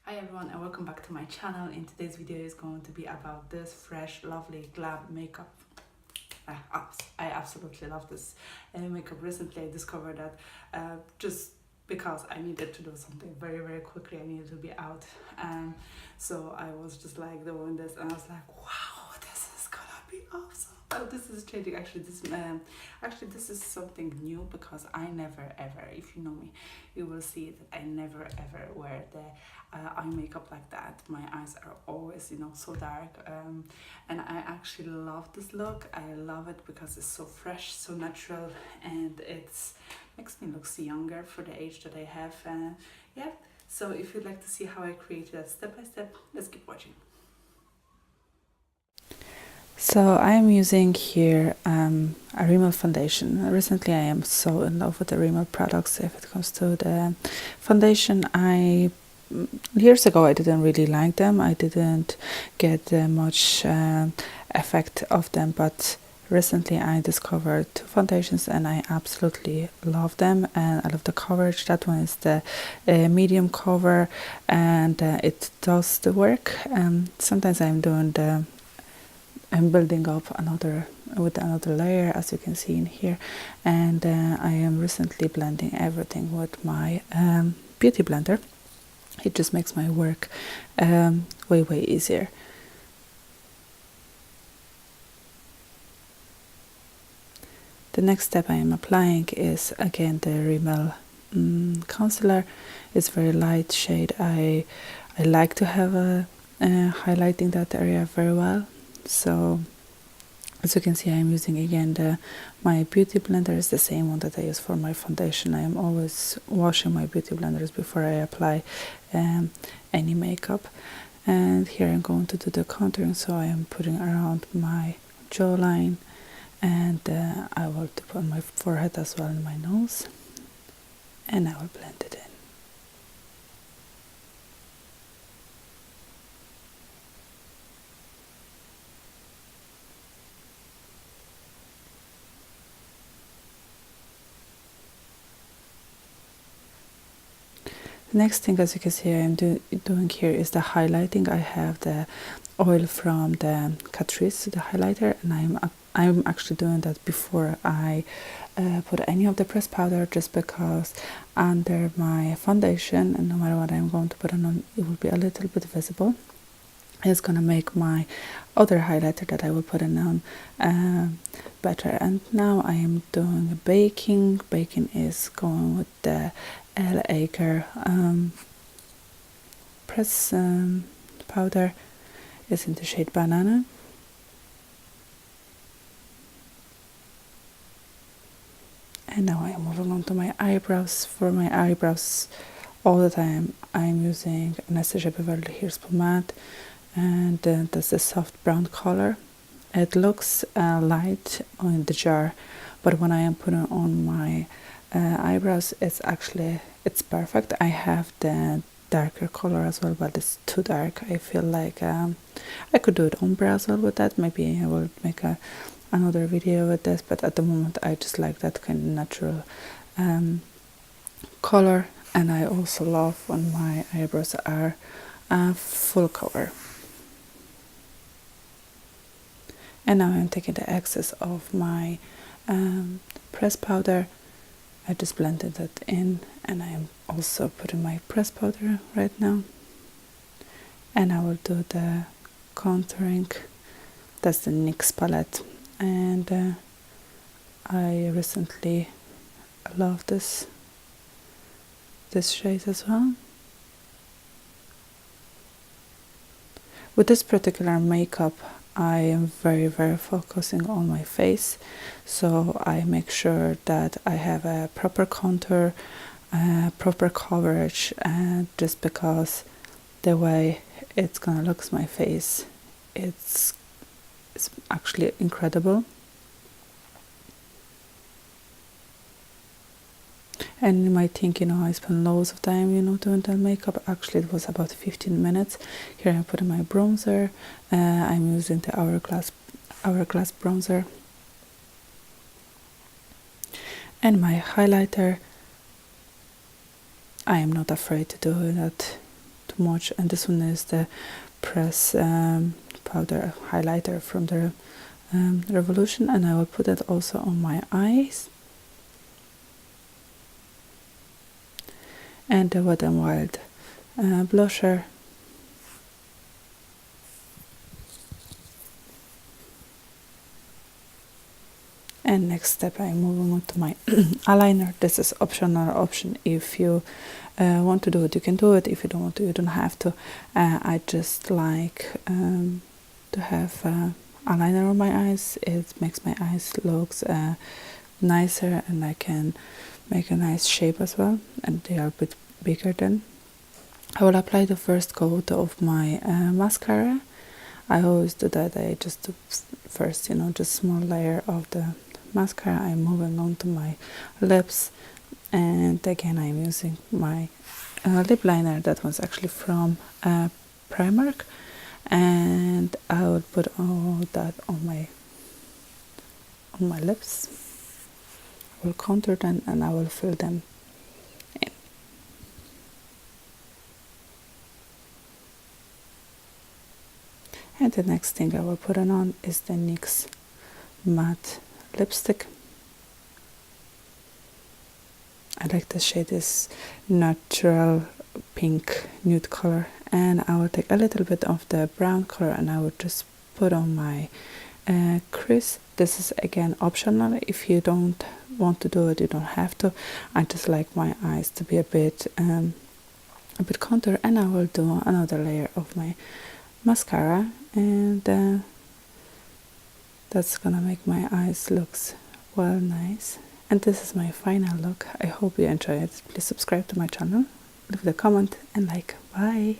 Hi everyone and welcome back to my channel. In today's video is going to be about this fresh, lovely Glam Makeup. I absolutely love this makeup. Recently I discovered that just because I needed to do something very quickly, I needed to be out, and so I was just like doing this and I was like, wow, this is gonna be awesome. Oh, this is changing. Actually this is something new because I never ever, if you know me, you will see that I never ever wear the eye makeup like that. My eyes are always, so dark, and I actually love this look. I love it because it's so fresh, so natural, and it's makes me look younger for the age that I have. Yeah, so if you'd like to see how I created that step by step, let's keep watching. So I'm using here a Rimmel foundation. Recently I am so in love with the Rimmel products. If it comes to the foundation, years ago I didn't really like them. I didn't get much effect of them, but recently I discovered two foundations and I absolutely love them, and I love the coverage. That one is the medium cover, and it does the work. Sometimes I'm building up another layer, as you can see in here, and I am recently blending everything with my beauty blender. It just makes my work way easier. The next step I am applying is again the Rimmel concealer. It's very light shade. I like to have a highlighting that area very well. So as you can see, I'm using again my beauty blender is the same one that I use for my foundation. I am always washing my beauty blenders before I apply any makeup. And here I'm going to do the contouring, so I am putting around my jawline, and I will put on my forehead as well, and my nose, and I will blend it in. The next thing, as you can see, I'm doing here is the highlighting. I have the oil from the Catrice, the highlighter, and I'm actually doing that before I put any of the pressed powder, just because under my foundation, and no matter what I'm going to put on, it will be a little bit visible. It's gonna make my other highlighter that I will put in on better. And now I am doing baking. Baking is going with the L. Acre press powder. It's in the shade Banana. And now I am moving on to my eyebrows. For my eyebrows, all the time I'm using Anastasia Beverly Hills pomade, and that's a soft brown color. It looks light in the jar, but when I am putting on my eyebrows, it's perfect. I have the darker color as well, but it's too dark. I feel like I could do it ombre as well with that. Maybe I will make another video with this, but at the moment I just like that kind of natural color. And I also love when my eyebrows are full cover. And now I'm taking the excess of my pressed powder. I just blended that in, and I am also putting my pressed powder right now. And I will do the contouring. That's the NYX palette, and I recently love this shade as well. With this particular makeup, I am very focusing on my face, so I make sure that I have a proper contour, proper coverage, and just because the way it's gonna look my face, it's actually incredible. And you might think, I spend loads of time, doing that makeup. Actually, it was about 15 minutes. Here I'm putting my bronzer. I'm using the Hourglass bronzer. And my highlighter. I am not afraid to do that too much. And this one is the press powder highlighter from the Revolution, and I will put it also on my eyes. And the Wet n Wild blusher. And next step, I'm moving on to my eyeliner. This is optional option. If you want to do it, you can do it. If you don't want to, you don't have to. I just like to have eyeliner on my eyes. It makes my eyes looks nicer, and I can make a nice shape as well, and they are a bit bigger then. I will apply the first coat of my mascara. I always do that. I just do first, just small layer of the mascara. I'm moving on to my lips, and again I'm using my lip liner. That was actually from Primark, and I will put all that on my lips. I will contour them and I will fill them in. And the next thing I will put on is the NYX matte lipstick. I like the shade, is natural pink nude color, and I will take a little bit of the brown color and I will just put on my crease. This is again optional. If you don't want to do it, you don't have to. I just like my eyes to be a bit contour, and I will do another layer of my mascara, and that's gonna make my eyes looks well nice. And this is my final look. I hope you enjoy it. Please subscribe to my channel, leave a comment and like. Bye.